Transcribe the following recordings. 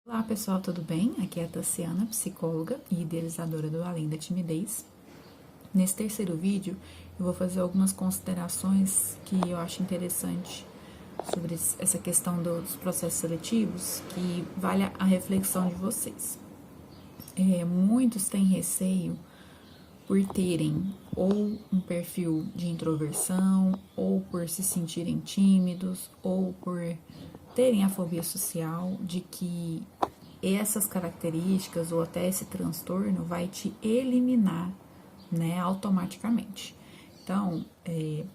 Olá pessoal, tudo bem? Aqui é a Tassiana, psicóloga e idealizadora do Além da Timidez. Nesse terceiro vídeo, eu vou fazer algumas considerações que eu acho interessante sobre essa questão dos processos seletivos, que vale a reflexão de vocês. Muitos têm receio por terem ou um perfil de introversão, ou por se sentirem tímidos, ou por terem a fobia social de que essas características ou até esse transtorno vai te eliminar, né, automaticamente. Então,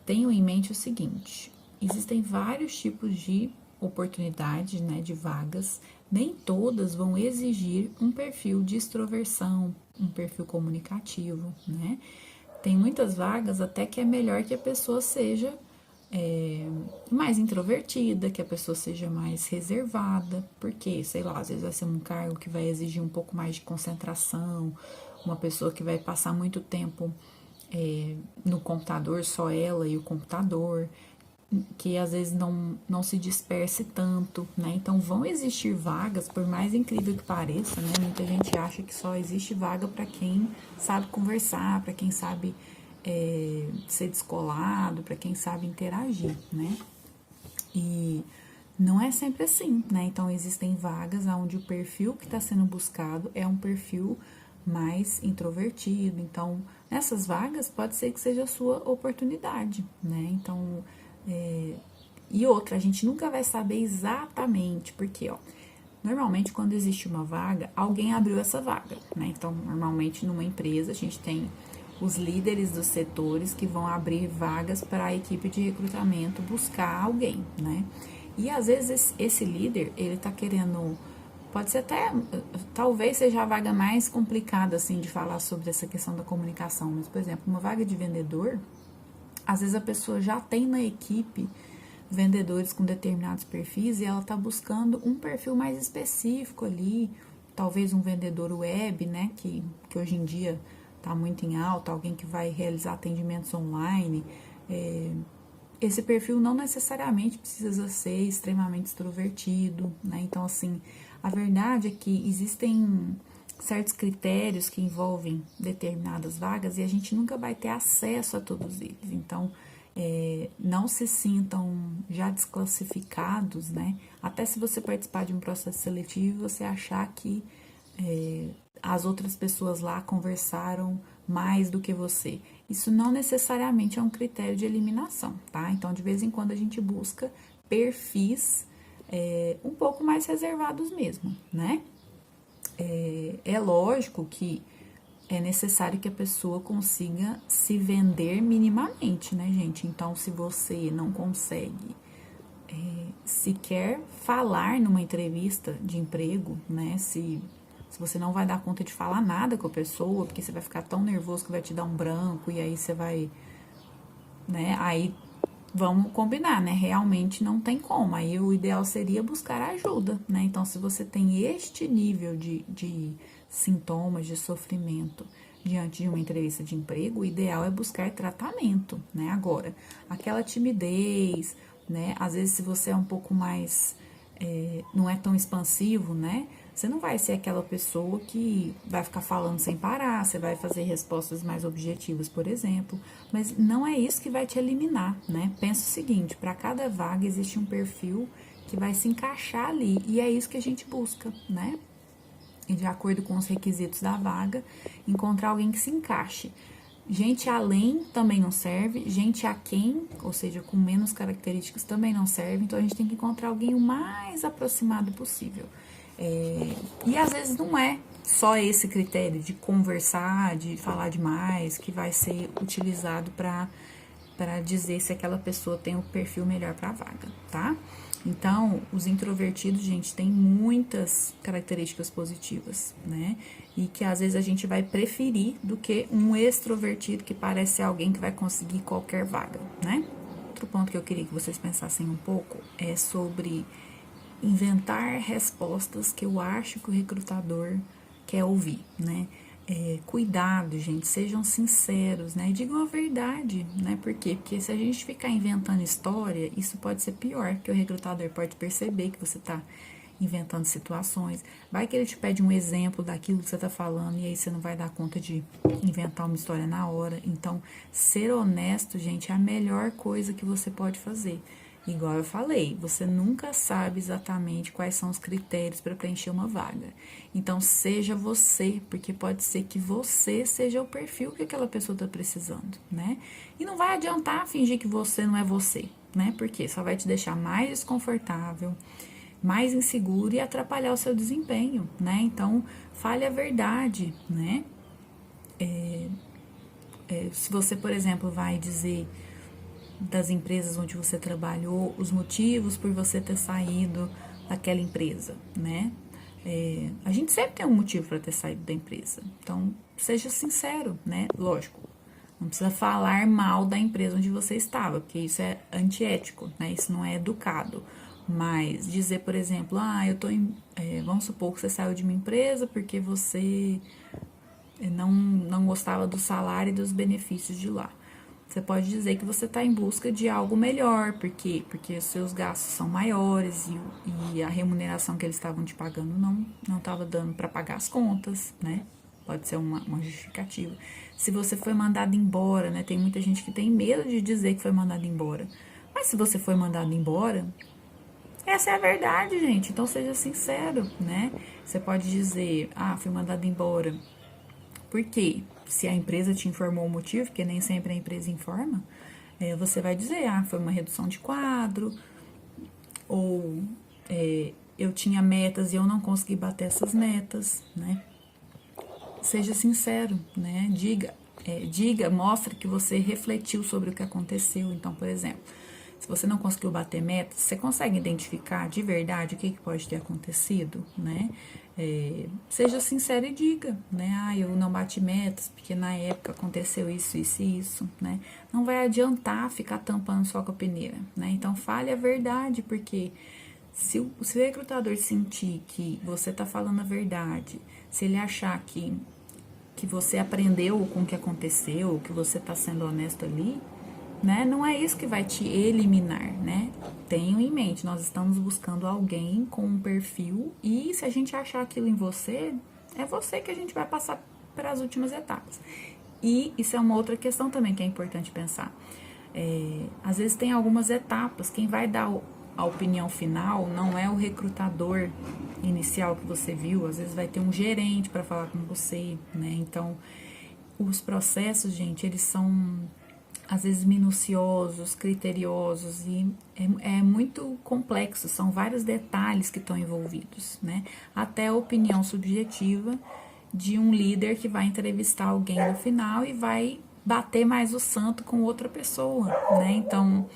tenham em mente o seguinte: existem vários tipos de oportunidades, né, de vagas, nem todas vão exigir um perfil de extroversão, um perfil comunicativo, né? Tem muitas vagas até que é melhor que a pessoa seja mais introvertida, que a pessoa seja mais reservada, porque, sei lá, às vezes vai ser um cargo que vai exigir um pouco mais de concentração, uma pessoa que vai passar muito tempo no computador, só ela e o computador, que às vezes não se disperse tanto, né? Então vão existir vagas, por mais incrível que pareça, né? Muita gente acha que só existe vaga para quem sabe conversar, para quem sabe ser descolado, para quem sabe interagir, né? E não é sempre assim, né? Então existem vagas onde o perfil que está sendo buscado é um perfil mais introvertido. Então, nessas vagas pode ser que seja a sua oportunidade, né? Então, e outra, a gente nunca vai saber exatamente, porque, ó, normalmente quando existe uma vaga, alguém abriu essa vaga, né? Então, normalmente numa empresa a gente tem os líderes dos setores que vão abrir vagas para a equipe de recrutamento buscar alguém, né? E às vezes esse líder, ele tá querendo, pode ser até, talvez seja a vaga mais complicada, assim, de falar sobre essa questão da comunicação, mas, por exemplo, uma vaga de vendedor, às vezes a pessoa já tem na equipe vendedores com determinados perfis e ela está buscando um perfil mais específico ali, talvez um vendedor web, né, que hoje em dia está muito em alta, alguém que vai realizar atendimentos online. Esse perfil não necessariamente precisa ser extremamente extrovertido, né? Então, assim, a verdade é que existem certos critérios que envolvem determinadas vagas e a gente nunca vai ter acesso a todos eles. Então, não se sintam já desclassificados, né? Até se você participar de um processo seletivo, você achar que as outras pessoas lá conversaram mais do que você. Isso não necessariamente é um critério de eliminação, tá? Então, de vez em quando a gente busca perfis um pouco mais reservados mesmo, né? É lógico que é necessário que a pessoa consiga se vender minimamente, né, gente? Então, se você não consegue sequer falar numa entrevista de emprego, né? Se você não vai dar conta de falar nada com a pessoa, porque você vai ficar tão nervoso que vai te dar um branco e aí você vai, né? Aí vamos combinar, né? Realmente não tem como. Aí o ideal seria buscar ajuda, né? Então, se você tem este nível de sintomas de sofrimento diante de uma entrevista de emprego, o ideal é buscar tratamento, né? Agora, aquela timidez, né? Às vezes, se você é um pouco mais, não é tão expansivo, né? Você não vai ser aquela pessoa que vai ficar falando sem parar, você vai fazer respostas mais objetivas, por exemplo, mas não é isso que vai te eliminar, né? Pensa o seguinte, para cada vaga existe um perfil que vai se encaixar ali, e é isso que a gente busca, né? E de acordo com os requisitos da vaga, encontrar alguém que se encaixe. Gente além também não serve, gente aquém, ou seja, com menos características também não serve, então a gente tem que encontrar alguém o mais aproximado possível. E às vezes não é só esse critério de conversar, de falar demais, que vai ser utilizado para dizer se aquela pessoa tem o perfil melhor para a vaga, tá? Então, os introvertidos, gente, tem muitas características positivas, né? E que às vezes a gente vai preferir do que um extrovertido que parece ser alguém que vai conseguir qualquer vaga, né? Outro ponto que eu queria que vocês pensassem um pouco é sobre inventar respostas que eu acho que o recrutador quer ouvir, né? Cuidado, gente, sejam sinceros, né? E digam a verdade, né? Por quê? Porque se a gente ficar inventando história, isso pode ser pior, que o recrutador pode perceber que você tá inventando situações. Vai que ele te pede um exemplo daquilo que você tá falando e aí você não vai dar conta de inventar uma história na hora. Então, ser honesto, gente, é a melhor coisa que você pode fazer. Igual eu falei, você nunca sabe exatamente quais são os critérios para preencher uma vaga. Então, seja você, porque pode ser que você seja o perfil que aquela pessoa está precisando, né? E não vai adiantar fingir que você não é você, né? Porque só vai te deixar mais desconfortável, mais inseguro e atrapalhar o seu desempenho, né? Então, fale a verdade, né? Se você, por exemplo, vai dizer das empresas onde você trabalhou, os motivos por você ter saído daquela empresa, né? A gente sempre tem um motivo para ter saído da empresa. Então, seja sincero, né? Lógico, não precisa falar mal da empresa onde você estava, porque isso é antiético, né? Isso não é educado. Mas dizer, por exemplo, vamos supor que você saiu de uma empresa porque você não gostava do salário e dos benefícios de lá. Você pode dizer que você está em busca de algo melhor, porque os seus gastos são maiores e a remuneração que eles estavam te pagando não estava dando para pagar as contas, né? Pode ser uma justificativa. Se você foi mandado embora, né? Tem muita gente que tem medo de dizer que foi mandado embora. Mas se você foi mandado embora, essa é a verdade, gente. Então seja sincero, né? Você pode dizer, fui mandado embora. Por quê? Se a empresa te informou o motivo, porque nem sempre a empresa informa, você vai dizer, foi uma redução de quadro, ou eu tinha metas e eu não consegui bater essas metas, né? Seja sincero, né? Diga, mostre que você refletiu sobre o que aconteceu. Então, por exemplo, se você não conseguiu bater metas, você consegue identificar de verdade o que pode ter acontecido, né? Seja sincero e diga, né? Eu não bati metas porque na época aconteceu isso, isso e isso, né? Não vai adiantar ficar tampando só com a peneira, né? Então, fale a verdade, porque se o recrutador sentir que você tá falando a verdade, se ele achar que você aprendeu com o que aconteceu, que você tá sendo honesto ali, né? Não é isso que vai te eliminar, né? Tenham em mente, nós estamos buscando alguém com um perfil e se a gente achar aquilo em você, é você que a gente vai passar para as últimas etapas. E isso é uma outra questão também que é importante pensar. Às vezes tem algumas etapas, quem vai dar a opinião final não é o recrutador inicial que você viu, às vezes vai ter um gerente para falar com você, né? Então, os processos, gente, eles são às vezes minuciosos, criteriosos e é muito complexo, são vários detalhes que estão envolvidos, né? Até a opinião subjetiva de um líder que vai entrevistar alguém no final e vai bater mais o santo com outra pessoa, né? Então,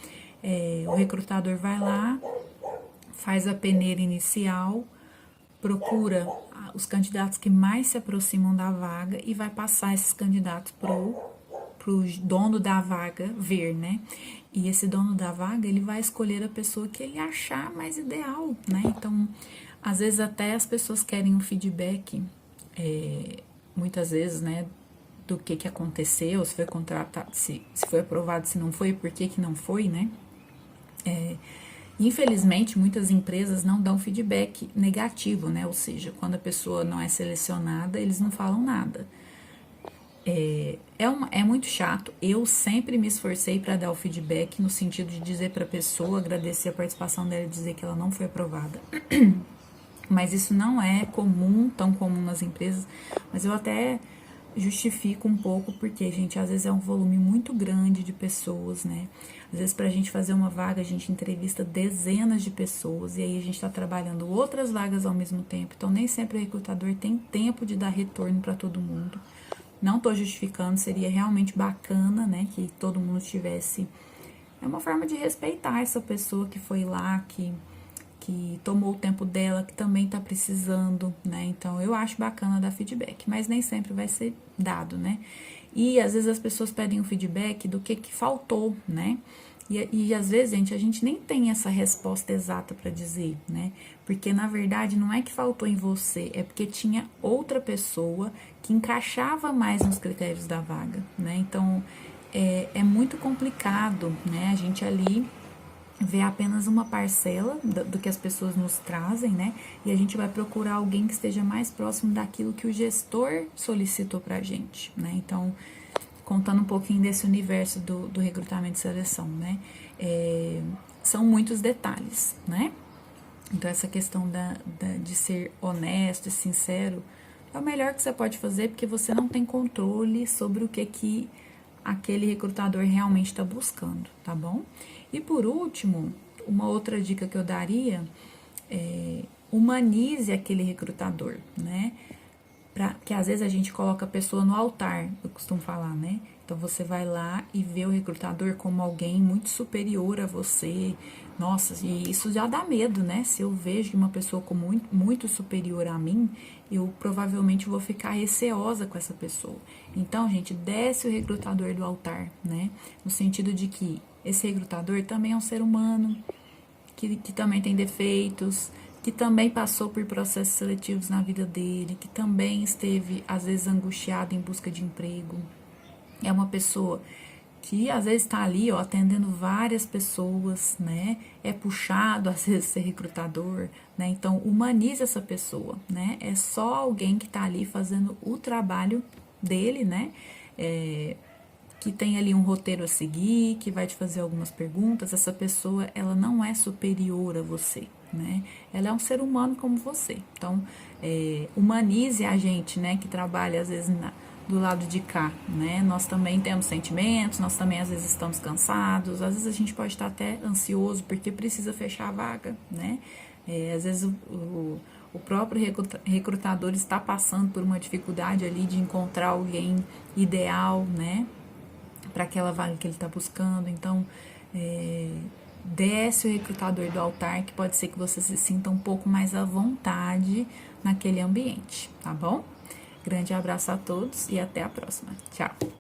o recrutador vai lá, faz a peneira inicial, procura os candidatos que mais se aproximam da vaga e vai passar esses candidatos pro dono da vaga ver, né? E esse dono da vaga, ele vai escolher a pessoa que ele achar mais ideal, né? Então, às vezes até as pessoas querem um feedback, muitas vezes, né? Do que aconteceu, se foi contratado, se foi aprovado, se não foi, por que não foi, né? Infelizmente, muitas empresas não dão feedback negativo, né? Ou seja, quando a pessoa não é selecionada, eles não falam nada. É muito chato. Eu sempre me esforcei para dar o feedback no sentido de dizer para a pessoa, agradecer a participação dela e dizer que ela não foi aprovada. Mas isso não é tão comum nas empresas. Mas eu até justifico um pouco porque, gente, às vezes é um volume muito grande de pessoas, né? Às vezes pra gente fazer uma vaga, a gente entrevista dezenas de pessoas e aí a gente tá trabalhando outras vagas ao mesmo tempo. Então nem sempre o recrutador tem tempo de dar retorno para todo mundo. Não tô justificando, seria realmente bacana, né, que todo mundo tivesse. É uma forma de respeitar essa pessoa que foi lá, que tomou o tempo dela, que também tá precisando, né? Então eu acho bacana dar feedback, mas nem sempre vai ser dado, né? E às vezes as pessoas pedem um feedback do que faltou, né? E às vezes, gente, a gente nem tem essa resposta exata para dizer, né? Porque na verdade não é que faltou em você, é porque tinha outra pessoa que encaixava mais nos critérios da vaga, né? Então é muito complicado, né? A gente ali ver apenas uma parcela do que as pessoas nos trazem, né? E a gente vai procurar alguém que esteja mais próximo daquilo que o gestor solicitou pra gente, né? Então, contando um pouquinho desse universo do recrutamento e seleção, né? São muitos detalhes, né? Então, essa questão de ser honesto e sincero é o melhor que você pode fazer, porque você não tem controle sobre o que aquele recrutador realmente está buscando, tá bom? E por último, uma outra dica que eu daria é humanize aquele recrutador, né? Que às vezes a gente coloca a pessoa no altar, eu costumo falar, né? Então você vai lá e vê o recrutador como alguém muito superior a você. Nossa, e isso já dá medo, né? Se eu vejo uma pessoa como muito superior a mim, eu provavelmente vou ficar receosa com essa pessoa. Então, gente, desce o recrutador do altar, né? No sentido de que esse recrutador também é um ser humano, que também tem defeitos, que também passou por processos seletivos na vida dele, que também esteve, às vezes, angustiado em busca de emprego. É uma pessoa que, às vezes, está ali, ó, atendendo várias pessoas, né? É puxado, às vezes, ser recrutador, né? Então, humanize essa pessoa, né? É só alguém que está ali fazendo o trabalho dele, né? Que tem ali um roteiro a seguir, que vai te fazer algumas perguntas. Essa pessoa, ela não é superior a você, né? Ela é um ser humano como você. Então, humanize a gente, né? Que trabalha, às vezes, do lado de cá, né? Nós também temos sentimentos, nós também, às vezes, estamos cansados. Às vezes, a gente pode estar até ansioso porque precisa fechar a vaga, né? Às vezes, o próprio recrutador está passando por uma dificuldade ali de encontrar alguém ideal, né? Para aquela vaga que ele está buscando. Então, desce o recrutador do altar, que pode ser que você se sinta um pouco mais à vontade naquele ambiente, tá bom? Grande abraço a todos e até a próxima. Tchau!